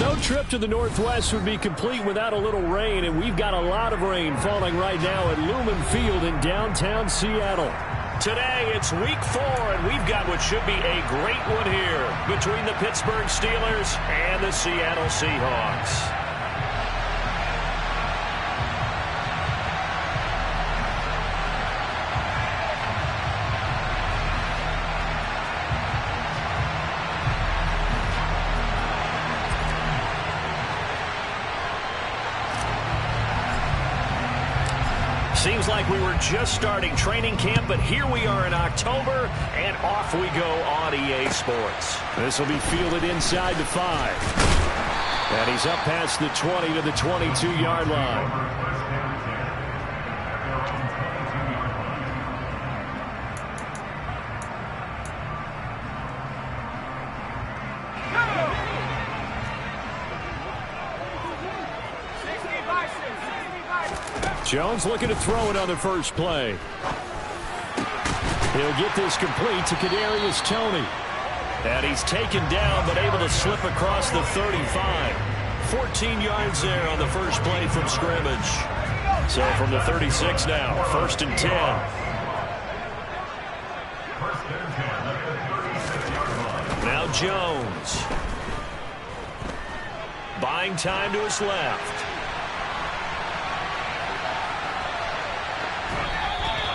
No trip to the Northwest would be complete without a little rain, and we've got a lot of rain falling right now at Lumen Field in downtown Seattle. Today, it's week 4, and we've got what should be a great one here between the Pittsburgh Steelers and the Seattle Seahawks. Seems like we were just starting training camp, but here we are in October, and off we go on EA Sports. This will be fielded inside the 5. And he's up past the 20 to the 22-yard line. Jones looking to throw it on the first play. He'll get this complete to Kadarius Toney. And he's taken down, but able to slip across the 35. 14 yards there on the first play from scrimmage. So from the 36 now, 1st and 10. Now Jones. Buying time to his left.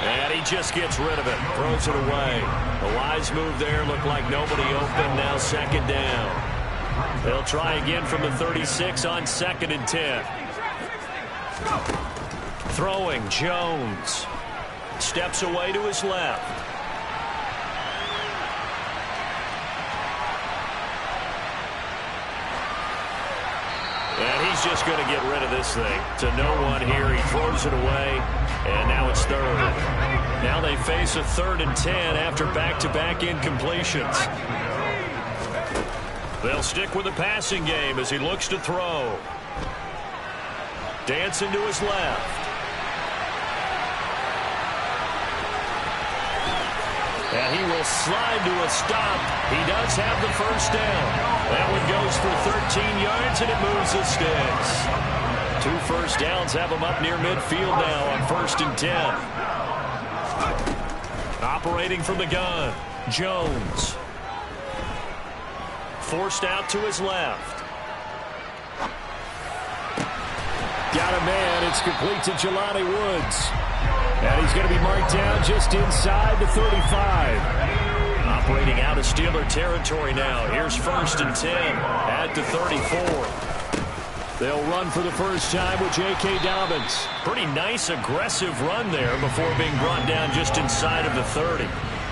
And he just gets rid of it. Throws it away. A wise move there. Looked like nobody open. Now 2nd down. They'll try again from the 36 on 2nd and 10. Throwing Jones. Steps away to his left. And he's just going to get rid of this thing. To no one here. He throws it away. And now it's 3rd. Now they face a 3rd and 10 after back-to-back incompletions. They'll stick with the passing game as he looks to throw. Dancing to his left. And he will slide to a stop. He does have the first down. That one goes for 13 yards, and it moves the sticks. 2 first downs have him up near midfield now on 1st and 10. Operating from the gun, Jones. Forced out to his left. Got a man. It's complete to Jelani Woods. And he's going to be marked down just inside the 35. Operating out of Steeler territory now. Here's 1st and 10 at the 34. They'll run for the first time with J.K. Dobbins. Pretty nice, aggressive run there before being brought down just inside of the 30.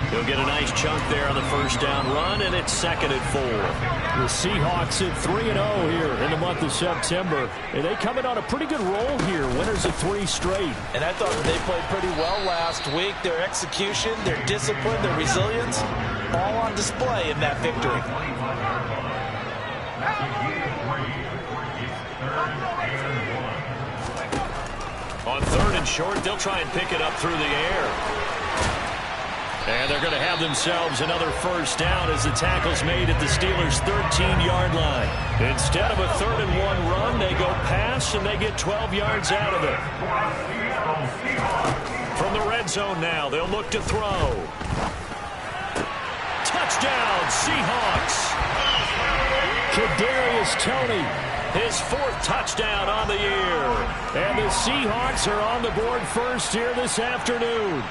He'll get a nice chunk there on the first down run, and it's 2nd and 4. The Seahawks at 3-0 here in the month of September. And they come in on a pretty good roll here. Winners of 3 straight. And I thought that they played pretty well last week. Their execution, their discipline, their resilience, all on display in that victory. On 3rd and short, they'll try and pick it up through the air. And they're going to have themselves another first down as the tackle's made at the Steelers' 13-yard line. Instead of a 3rd and 1 run, they go pass, and they get 12 yards out of it. From the red zone now, they'll look to throw. Touchdown, Seahawks! Kadarius Toney. His 4th touchdown on the year. And the Seahawks are on the board first here this afternoon.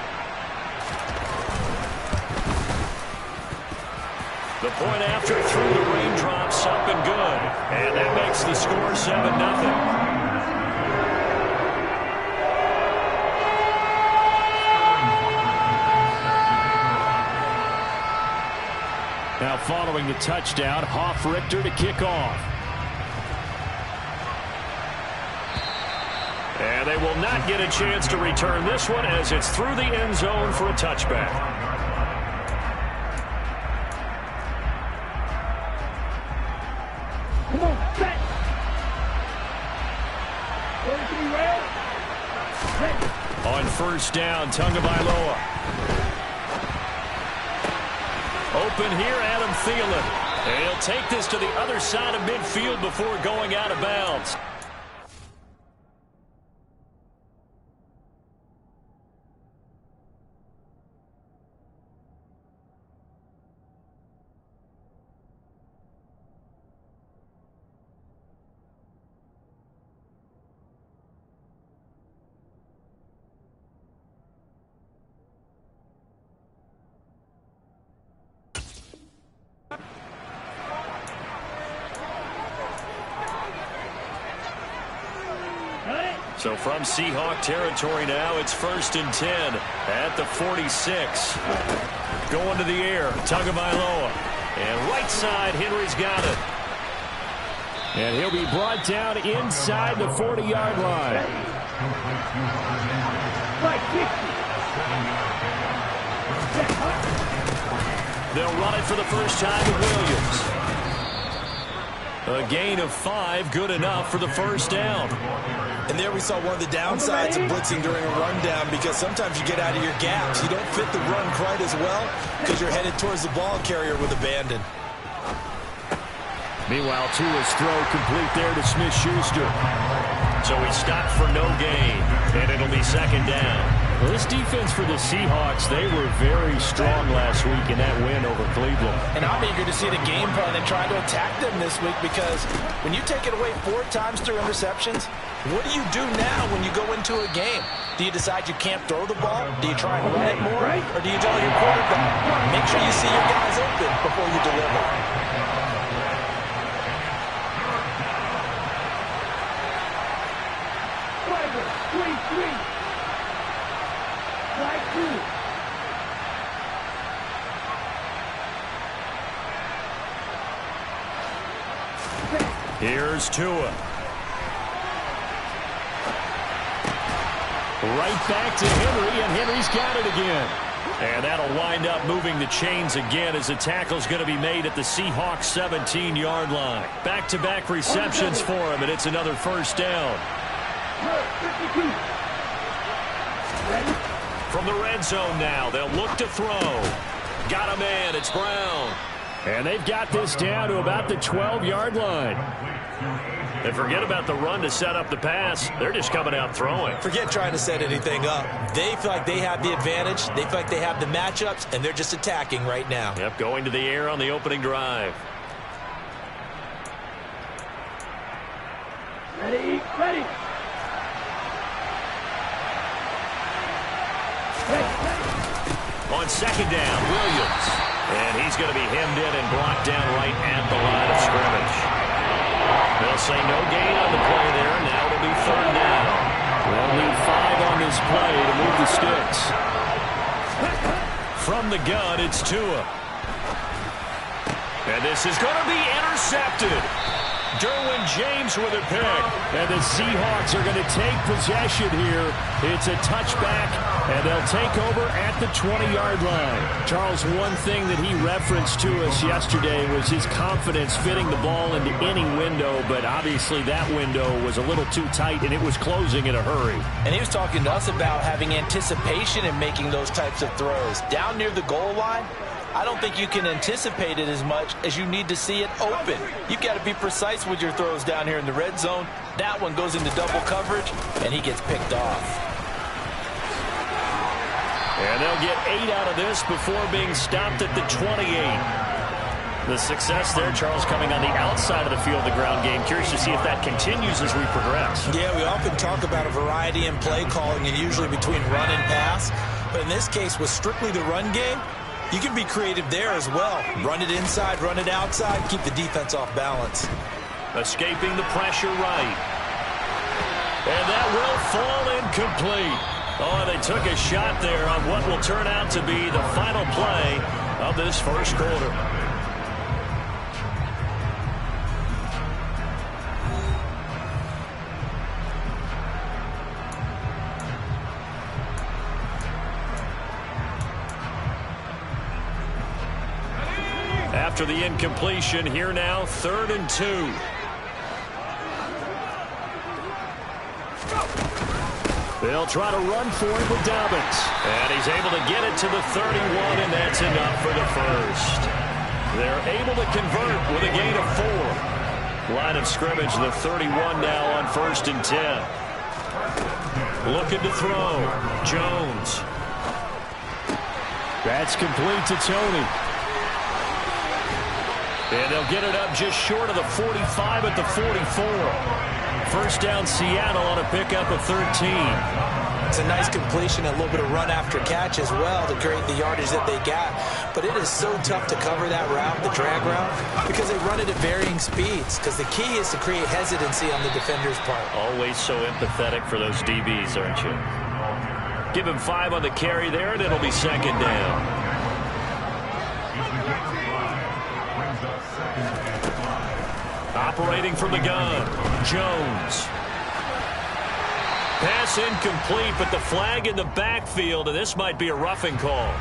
The point after through the raindrops up and good. And that makes the score 7-0. Now following the touchdown, Hoff-Richter to kick off. And they will not get a chance to return this one as it's through the end zone for a touchback. Come on, set. On first down, Tagovailoa. Open here, Adam Thielen. And he'll take this to the other side of midfield before going out of bounds. So from Seahawk territory now, it's 1st and 10 at the 46. Going to the air, Tagovailoa. And right side, Henry's got it. And he'll be brought down inside the 40-yard line. They'll run it for the first time with Williams. A gain of 5, good enough for the first down. And there we saw one of the downsides of blitzing during a rundown, because sometimes you get out of your gaps. You don't fit the run quite as well because you're headed towards the ball carrier with abandon. Meanwhile, Tua's throw complete there to Smith-Schuster. So he stopped for no gain, and it'll be 2nd down. Well, this defense for the Seahawks, they were very strong last week in that win over Cleveland. And I'm eager to see the game plan and try to attack them this week, because when you take it away 4 times through interceptions, what do you do now when you go into a game? Do you decide you can't throw the ball? Do you try and run it more? Or do you tell your quarterback, make sure you see your guys open before you deliver? Here's Tua. Right back to Henry, and Henry's got it again. And that'll wind up moving the chains again as the tackle's going to be made at the Seahawks 17-yard line. Back-to-back receptions for him, and it's another first down. From the red zone now, they'll look to throw. Got a man, it's Brown. And they've got this down to about the 12-yard line. And forget about the run to set up the pass. They're just coming out throwing. Forget trying to set anything up. They feel like they have the advantage. They feel like they have the matchups, and they're just attacking right now. Yep, going to the air on the opening drive. Ready. On 2nd down, Williams. And he's going to be hemmed in and blocked down right at the line of scrimmage. They'll say no gain on the play there. Now it'll be 3rd down. They'll need 5 on this play to move the sticks. From the gun, it's Tua. And this is going to be intercepted. Derwin James with a pick. And the Seahawks are going to take possession here. It's a touchback, and they'll take over at the 20-yard line. Charles, one thing that he referenced to us yesterday was his confidence fitting the ball into any window, but obviously that window was a little too tight, and it was closing in a hurry. And he was talking to us about having anticipation in making those types of throws. Down near the goal line, I don't think you can anticipate it as much as you need to see it open. You've got to be precise with your throws down here in the red zone. That one goes into double coverage, and he gets picked off. And they'll get 8 out of this before being stopped at the 28. The success there, Charles, coming on the outside of the field, the ground game. Curious to see if that continues as we progress. Yeah, we often talk about a variety in play calling, and usually between run and pass. But in this case, with strictly the run game, you can be creative there as well. Run it inside, run it outside, keep the defense off balance. Escaping the pressure right. And that will fall incomplete. Oh, they took a shot there on what will turn out to be the final play of this first quarter. After the incompletion, here now, 3rd and 2. They'll try to run for it with Dobbins. And he's able to get it to the 31, and that's enough for the first. They're able to convert with a gain of 4. Line of scrimmage, the 31 now on 1st and 10. Looking to throw. Jones. That's complete to Tony. And they'll get it up just short of the 45 at the 44. First down Seattle on a pickup of 13. It's a nice completion, a little bit of run after catch as well to create the yardage that they got. But it is so tough to cover that route, the drag route, because they run it at varying speeds. Because the key is to create hesitancy on the defender's part. Always so empathetic for those DBs, aren't you? Give him 5 on the carry there, and it'll be 2nd down. Operating from the gun, Jones. Pass incomplete, but the flag in the backfield, and this might be a roughing call.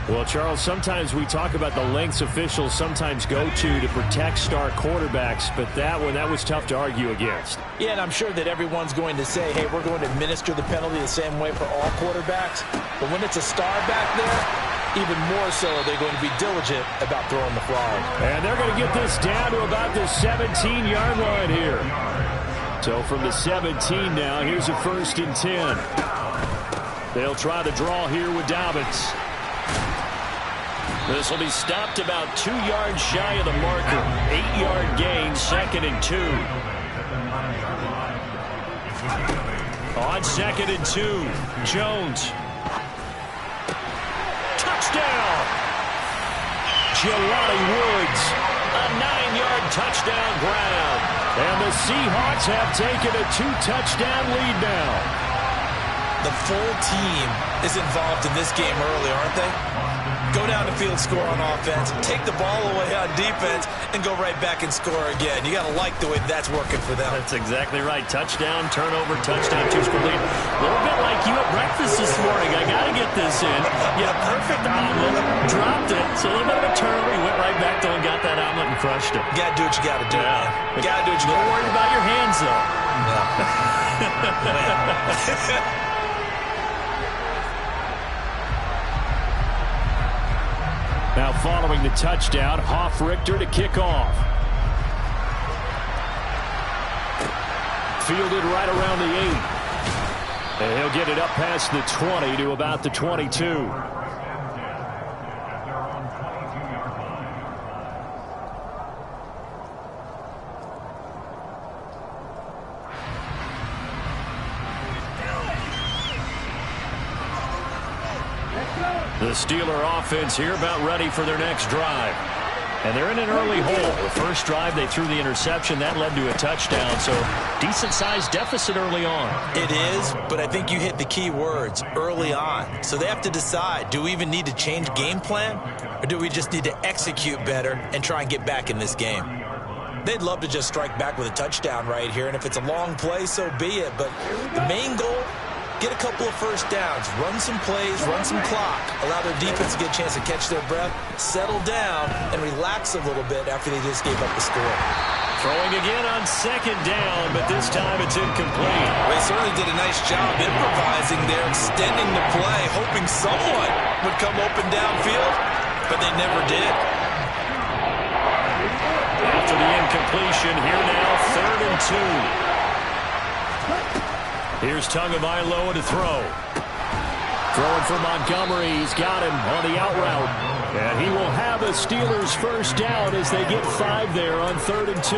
Well, Charles, sometimes we talk about the lengths officials sometimes go to protect star quarterbacks, but that was tough to argue against. Yeah, and I'm sure that everyone's going to say, hey, we're going to administer the penalty the same way for all quarterbacks. But when it's a star back there, even more so are they going to be diligent about throwing the flag. And they're going to get this down to about the 17-yard line here. So from the 17 now, here's a 1st and 10. They'll try to draw here with Dobbins. This will be stopped about 2 yards shy of the marker. 8-yard gain, 2nd and 2. On 2nd and 2, Jones. Touchdown! Jelani Woods, a 9-yard touchdown grab. And the Seahawks have taken a 2-touchdown lead now. The full team is involved in this game early, aren't they? Go down the field, score on offense, take the ball away on defense, and go right back and score again. You got to like the way that's working for them. That's exactly right. Touchdown, turnover, touchdown, 2's complete. A little bit like you at breakfast this morning. I got to get this in. Yeah, perfect omelet. Dropped it. So a little bit of a turnover. He went right back to and got that omelet and crushed it. You got to do what you got to do, man. You got to do what you got to do. Don't worry about your hands, though. Now following the touchdown, Hoff-Richter to kick off. Fielded right around the 8. And he'll get it up past the 20 to about the 22. The Steeler offense here about ready for their next drive. And they're in an early hole. The first drive, they threw the interception. That led to a touchdown. So decent-sized deficit early on. It is, but I think you hit the key words, early on. So they have to decide, do we even need to change game plan? Or do we just need to execute better and try and get back in this game? They'd love to just strike back with a touchdown right here. And if it's a long play, so be it. But the main goal, get a couple of first downs, run some plays, run some clock, allow their defense to get a chance to catch their breath, settle down, and relax a little bit after they just gave up the score. Throwing again on 2nd down, but this time it's incomplete. Well, they certainly did a nice job improvising there, extending the play, hoping someone would come open downfield, but they never did. After the incompletion, here now, 3rd and 2. Here's Tagovailoa to throw. Throwing for Montgomery. He's got him on the out route. And he will have a Steelers first down as they get 5 there on 3rd and 2.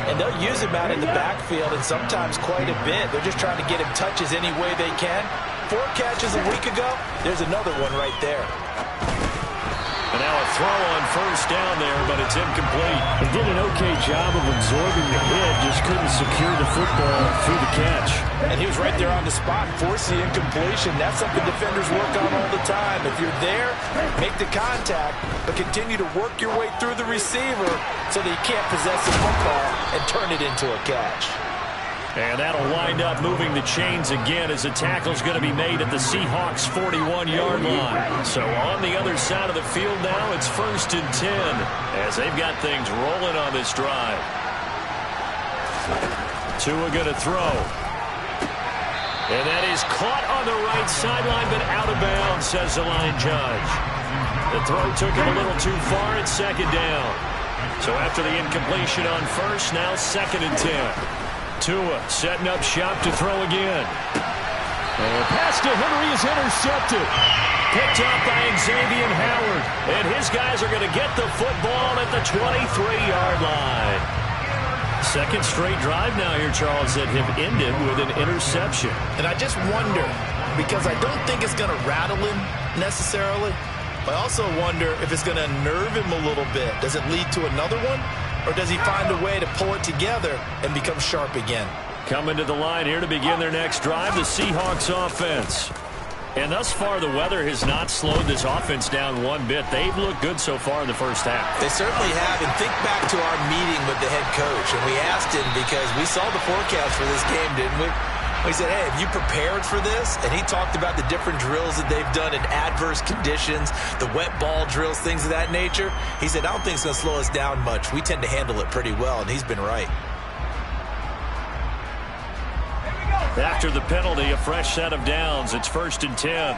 And they'll use him out in the backfield, and sometimes quite a bit. They're just trying to get him touches any way they can. 4 catches a week ago. There's another one right there. And now a throw on first down there, but it's incomplete. He did an okay job of absorbing the hit, just couldn't secure the football through the catch. And he was right there on the spot, force the incompletion. That's something defenders work on all the time. If you're there, make the contact, but continue to work your way through the receiver so that you can't possess the football and turn it into a catch. And that'll wind up moving the chains again as the tackle's going to be made at the Seahawks' 41-yard line. So on the other side of the field now, it's 1st and 10 as they've got things rolling on this drive. Tua going to throw. And that is caught on the right sideline, but out of bounds, says the line judge. The throw took him a little too far at second down. So after the incompletion on first, now 2nd and 10. Tua setting up shop to throw again. And pass to Henry is intercepted. Picked up by Xavier Howard. And his guys are going to get the football at the 23-yard line. Second straight drive now here, Charles, that have ended with an interception. And I just wonder, because I don't think it's going to rattle him necessarily, but I also wonder if it's going to nerve him a little bit. Does it lead to another one? Or does he find a way to pull it together and become sharp again? Coming to the line here to begin their next drive, the Seahawks offense. And thus far, the weather has not slowed this offense down one bit. They've looked good so far in the first half. They certainly have. And think back to our meeting with the head coach. And we asked him, because we saw the forecast for this game, didn't we? We said, hey, have you prepared for this? And he talked about the different drills that they've done in adverse conditions, the wet ball drills, things of that nature. He said, I don't think it's going to slow us down much. We tend to handle it pretty well, and he's been right. After the penalty, a fresh set of downs. It's 1st and 10.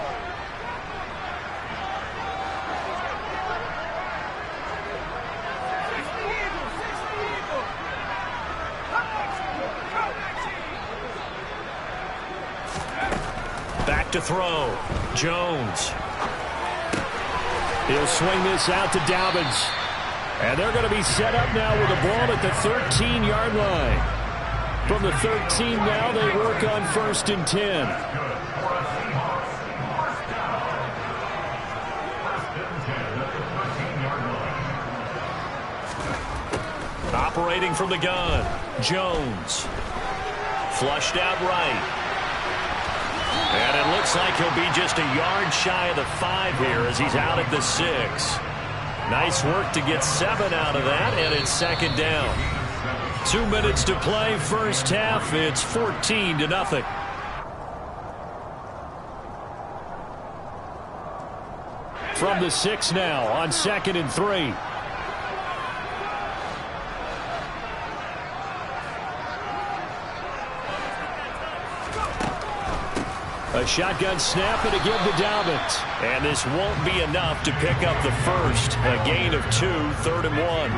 Back to throw. Jones. He'll swing this out to Dobbins. And they're going to be set up now with the ball at the 13-yard line. From the 13 now, they work on 1st and 10. Operating from the gun. Jones. Flushed out right. And it looks like he'll be just a yard shy of the 5 here as he's out at the 6. Nice work to get 7 out of that, and it's 2nd down. 2 minutes to play, first half. It's 14-0. From the 6 now on 2nd and 3. A shotgun snap and a give to Dobbins. And this won't be enough to pick up the first. A gain of 2, 3rd and 1.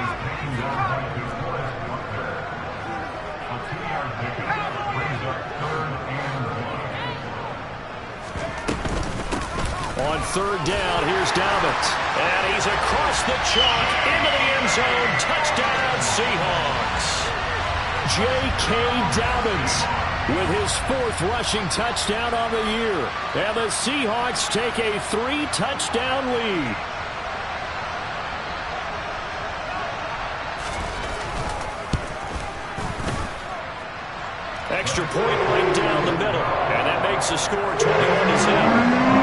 On 3rd down, here's Dobbins. And he's across the chalk into the end zone. Touchdown, Seahawks. J.K. Dobbins with his 4th rushing touchdown on the year. And the Seahawks take a 3-touchdown lead. Extra point right down the middle. And that makes the score 21-0.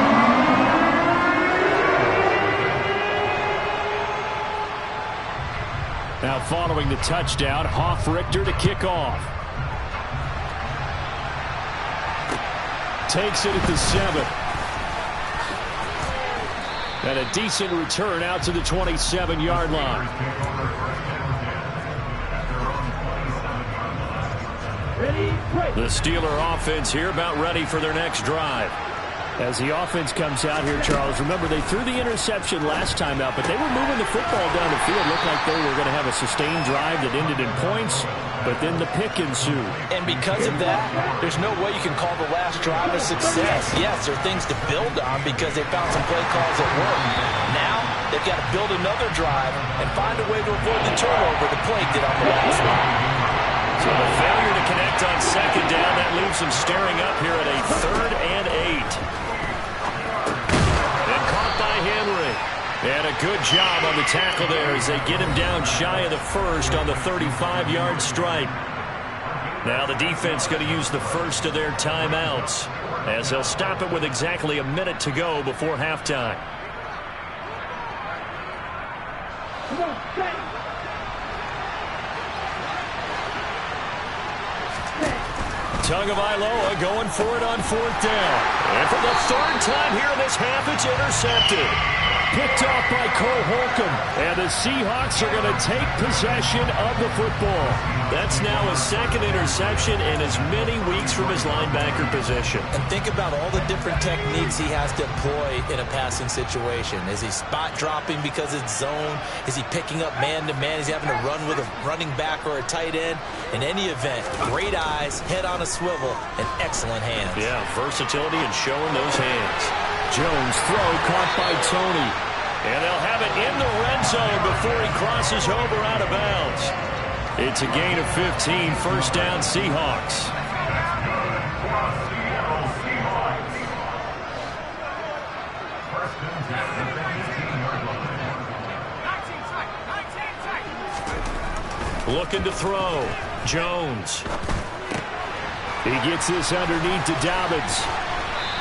Now following the touchdown, Hoff-Richter to kick off. Takes it at the 7. And a decent return out to the 27-yard line. The Steeler offense here about ready for their next drive. As the offense comes out here, Charles, remember they threw the interception last time out, but they were moving the football down the field. Looked like they were going to have a sustained drive that ended in points, but then the pick ensued. And because of that, there's no way you can call the last drive a success. Yes, there are things to build on because they found some play calls that work. Now, they've got to build another drive and find a way to avoid the turnover the play did on the last one. So the failure to connect on 2nd down, that leaves them staring up here at a 3rd and 8. Henry. And a good job on the tackle there as they get him down shy of the 1st on the 35-yard strike. Now the defense going to use the first of their timeouts as they'll stop it with exactly a minute to go before halftime. Tagovailoa going for it on 4th down. And for the 3rd time here in this half, it's intercepted. Picked off caught by Cole Holcomb. And the Seahawks are going to take possession of the football. That's now his second interception in as many weeks from his linebacker position. And think about all the different techniques he has to employ in a passing situation. Is he spot dropping because it's zone? Is he picking up man-to-man? Is he having to run with a running back or a tight end? In any event, great eyes, head on a swivel, and excellent hands. Yeah, versatility and showing those hands. Jones throw caught by Tony. And they'll have it in the red zone before he crosses over out of bounds. It's a gain of 15, first down Seahawks. Looking to throw. Jones. He gets this underneath to Dobbins.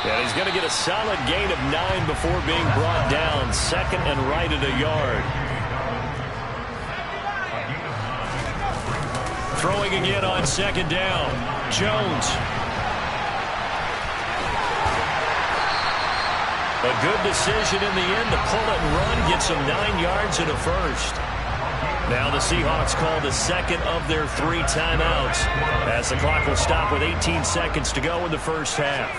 And he's going to get a solid gain of 9 before being brought down. Second and right at a yard. Throwing again on second down. Jones. A good decision in the end to pull it and run. Gets him 9 yards and a first. Now the Seahawks call the second of their 3 timeouts as the clock will stop with 18 seconds to go in the first half.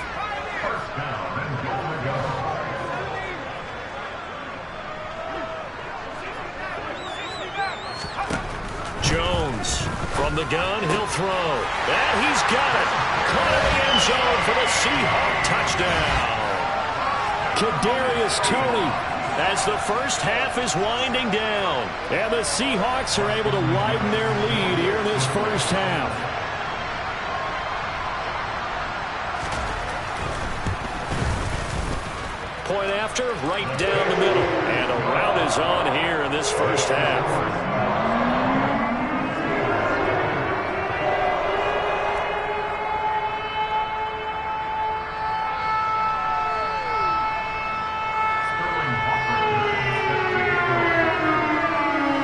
Jones from the gun, he'll throw. And he's got it. Caught in the end zone for the Seahawk touchdown. Kadarius Toney. As the first half is winding down. And the Seahawks are able to widen their lead here in this first half. Point after, right down the middle. And a rout is on here in this first half.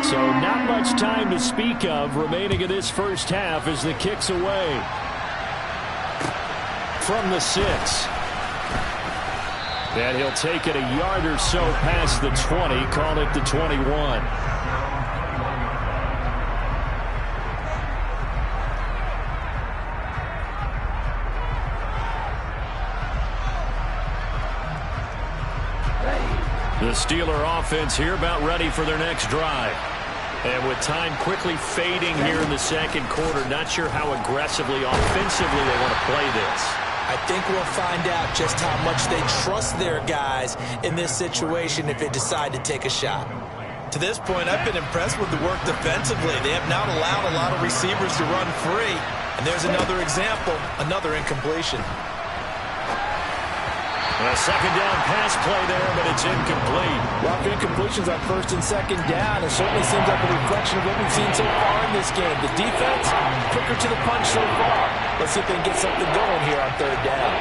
So not much time to speak of remaining in this first half as the kick's away. From the 6. And he'll take it a yard or so past the 20, call it the 21. The Steeler offense here about ready for their next drive. And with time quickly fading here in the second quarter, not sure how aggressively, offensively they want to play this. I think we'll find out just how much they trust their guys in this situation if they decide to take a shot. To this point, I've been impressed with the work defensively. They have not allowed a lot of receivers to run free. And there's another example, another incompletion. A second down pass play there, but it's incomplete. Well, incompletions on first and second down, it certainly seems like a reflection of what we've seen so far in this game. The defense, quicker to the punch so far. Let's see if they can get something going here on third down.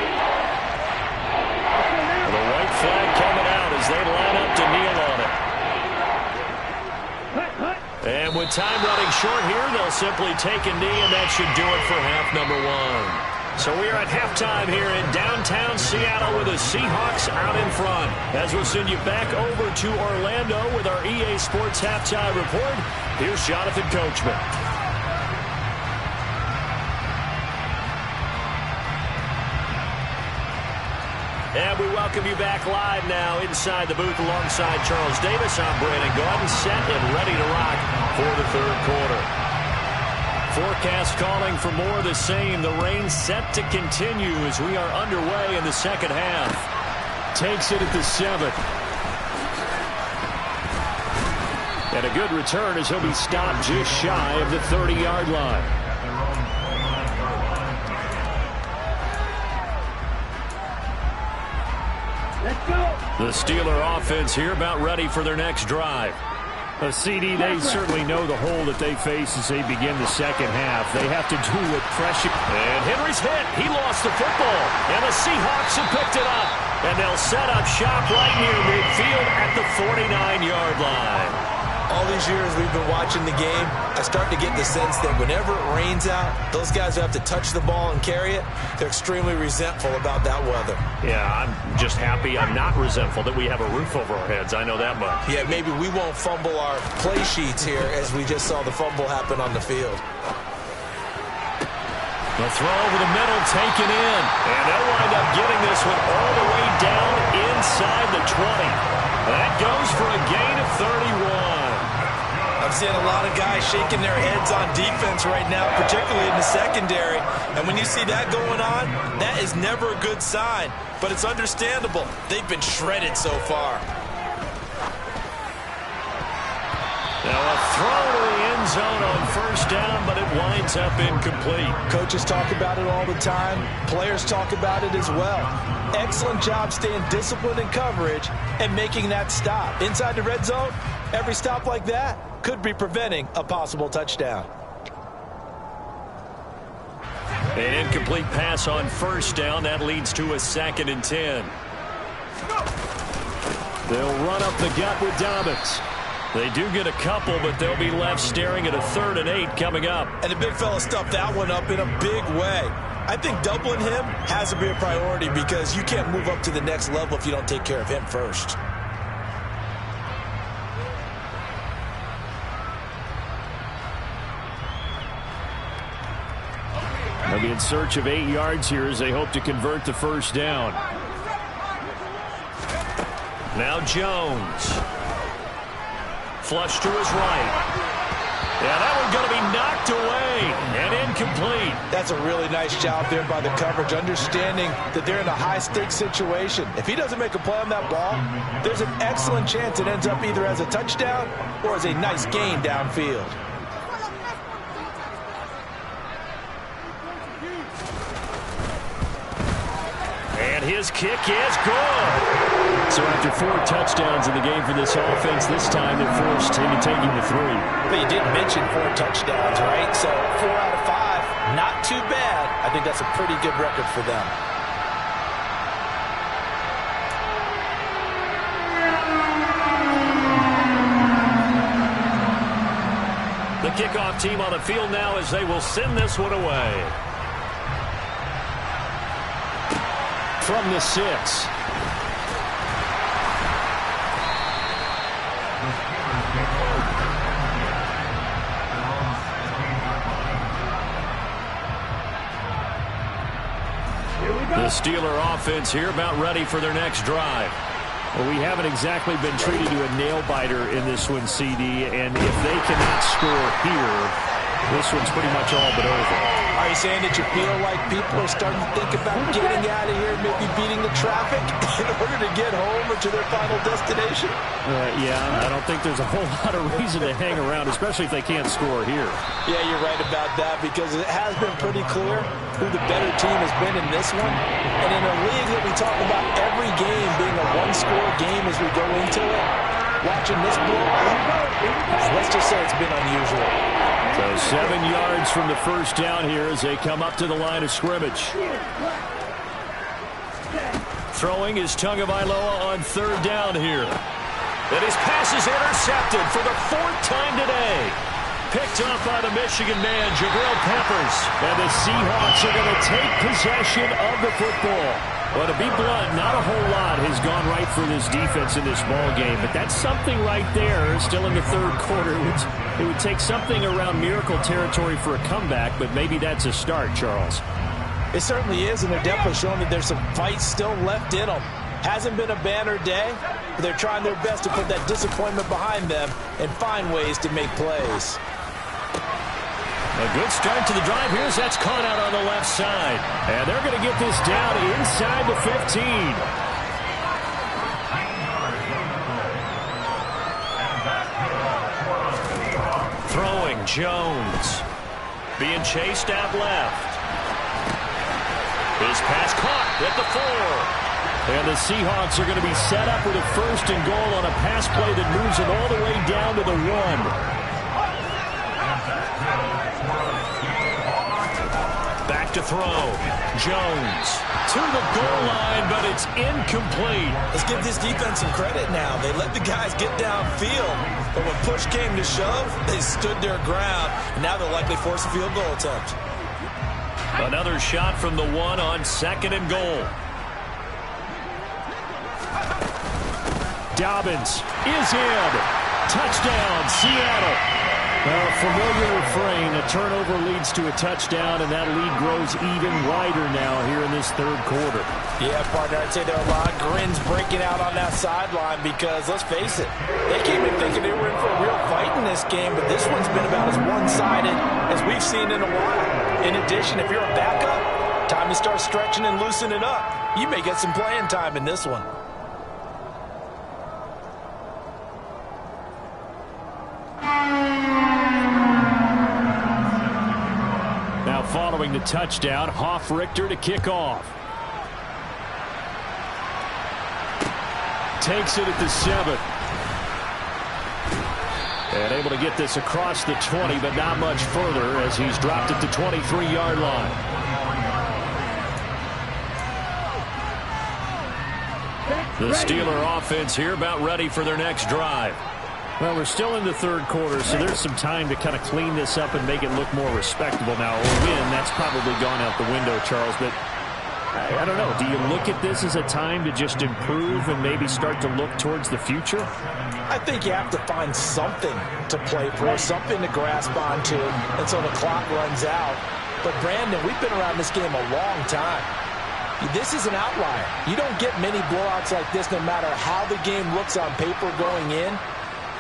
The white flag coming out as they line up to kneel on it. And with time running short here, they'll simply take a knee, and that should do it for half number 1. So we are at halftime here in downtown Seattle with the Seahawks out in front. As we'll send you back over to Orlando with our EA Sports Halftime Report, here's Jonathan Coachman. And we welcome you back live now inside the booth alongside Charles Davis. I'm Brandon Gaudin, set and ready to rock for the third quarter. Forecast calling for more of the same. The rain set to continue as we are underway in the second half. Takes it at the 7. And a good return as he'll be stopped just shy of the 30-yard line. Let's go. The Steeler offense here about ready for their next drive. CD, they certainly know the hole that they face as they begin the second half. They have to do with pressure. And Henry's hit. He lost the football. And the Seahawks have picked it up. And they'll set up shop right near midfield at the 49-yard line. All these years we've been watching the game, I start to get the sense that whenever it rains out, those guys who have to touch the ball and carry it, they're extremely resentful about that weather. Yeah, I'm just happy I'm not resentful that we have a roof over our heads. I know that much. Yeah, maybe we won't fumble our play sheets here as we just saw the fumble happen on the field. The throw over the middle taken in. And they'll wind up getting this one all the way down inside the 20. That goes for a gain of 31. I'm seeing a lot of guys shaking their heads on defense right now, particularly in the secondary. And when you see that going on, that is never a good sign. But it's understandable. They've been shredded so far. Now a throw to the end zone on first down, but it winds up incomplete. Coaches talk about it all the time. Players talk about it as well. Excellent job staying disciplined in coverage and making that stop. Inside the red zone, every stop like that could be preventing a possible touchdown. An incomplete pass on first down. That leads to a 2nd and 10. They'll run up the gut with Dobbins. They do get a couple, but they'll be left staring at a 3rd and 8 coming up. And the big fella stuffed that one up in a big way. I think doubling him has to be a priority because you can't move up to the next level if you don't take care of him first. They'll be in search of 8 yards here as they hope to convert the first down. Now Jones. Flush to his right. Yeah, that one's going to be knocked away and incomplete. That's a really nice job there by the coverage, understanding that they're in a high-stakes situation. If he doesn't make a play on that ball, there's an excellent chance it ends up either as a touchdown or as a nice gain downfield. And his kick is good. So after 4 touchdowns in the game for this offense, this time they're forced into taking the 3. But you did mention 4 touchdowns, right? So 4 out of 5, not too bad. I think that's a pretty good record for them. The kickoff team on the field now as they will send this one away. From the 6. The Steeler offense here about ready for their next drive. Well, we haven't exactly been treated to a nail-biter in this one, CD, and if they cannot score here, this one's pretty much all but over. Are you saying that you feel like people are starting to think about getting out of here, maybe beating the traffic in order to get home or to their final destination? Yeah, I don't think there's a whole lot of reason to hang around, especially if they can't score here. Yeah, you're right about that because it has been pretty clear who the better team has been in this one. And in a league that we talk about every game being a one-score game as we go into it, watching this blowout, let's just say it's been unusual. So 7 yards from the first down here as they come up to the line of scrimmage. Throwing is Tagovailoa on 3rd down here. And his pass is intercepted for the 4th time today. Picked up by the Michigan man, Jabril Peppers. And the Seahawks are going to take possession of the football. Well, to be blunt, not a whole lot has gone right for this defense in this ball game, but that's something right there. Still in the 3rd quarter. It would take something around miracle territory for a comeback, but maybe that's a start, Charles. It certainly is, and they're definitely showing that there's some fight still left in them. Hasn't been a banner day, but they're trying their best to put that disappointment behind them and find ways to make plays. A good start to the drive here as that's caught out on the left side. And they're going to get this down inside the 15. Throwing, Jones. Being chased out left. His pass caught at the 4. And the Seahawks are going to be set up with a 1st and goal on a pass play that moves it all the way down to the 1. Back to throw. Jones to the goal line, but it's incomplete. Let's give this defense some credit now. They let the guys get downfield, But when push came to shove, they stood their ground. And now they'll likely force a field goal attempt. Another shot from the one on 2nd and goal. Dobbins is in. Touchdown, Seattle. Well, familiar refrain, a turnover leads to a touchdown, and that lead grows even wider now here in this third quarter. Yeah, partner, I'd say there are a lot of grins breaking out on that sideline because, let's face it, they came in thinking they were in for a real fight in this game, but this one's been about as one-sided as we've seen in a while. In addition, if you're a backup, time to start stretching and loosening up. You may get some playing time in this one. Now following the touchdown, Hoff-Richter to kick off. Takes it at the 7. And able to get this across the 20, but not much further as he's dropped it to 23-yard line. The Steeler offense here about ready for their next drive. Well, we're still in the third quarter, so there's some time to kind of clean this up and make it look more respectable. Now, a win, that's probably gone out the window, Charles, but I don't know. Do you look at this as a time to just improve and maybe start to look towards the future? I think you have to find something to play for, something to grasp onto until the clock runs out. But, Brandon, we've been around this game a long time. This is an outlier. You don't get many blowouts like this no matter how the game looks on paper going in.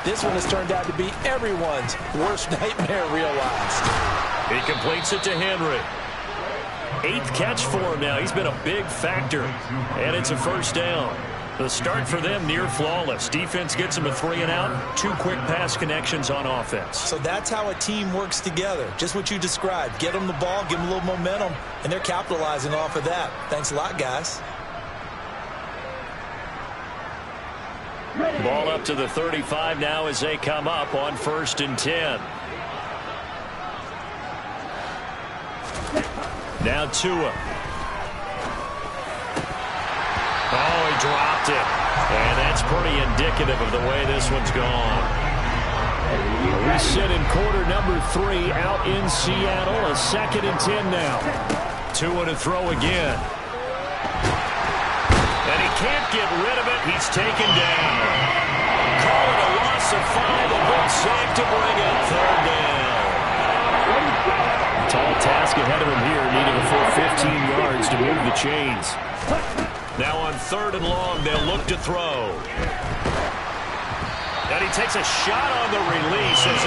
This one has turned out to be everyone's worst nightmare realized. He completes it to Henry. 8th catch for him now. He's been a big factor. And it's a first down. The start for them near flawless. Defense gets them a 3 and out. 2 quick pass connections on offense. So that's how a team works together. Just what you described. Get them the ball, give them a little momentum, and they're capitalizing off of that. Thanks a lot, guys. Ball up to the 35 now as they come up on 1st and 10. Now Tua. Oh, he dropped it. And that's pretty indicative of the way this one's gone. We sit in quarter number 3 out in Seattle. A 2nd and 10 now. Tua to throw again. And he can't get rid of it. He's taken down. Call it a loss of 5. A good save to bring up 3rd down. Tall task ahead of him here, needing a full 15 yards to move the chains. Now on 3rd and long, they'll look to throw. And he takes a shot on the release as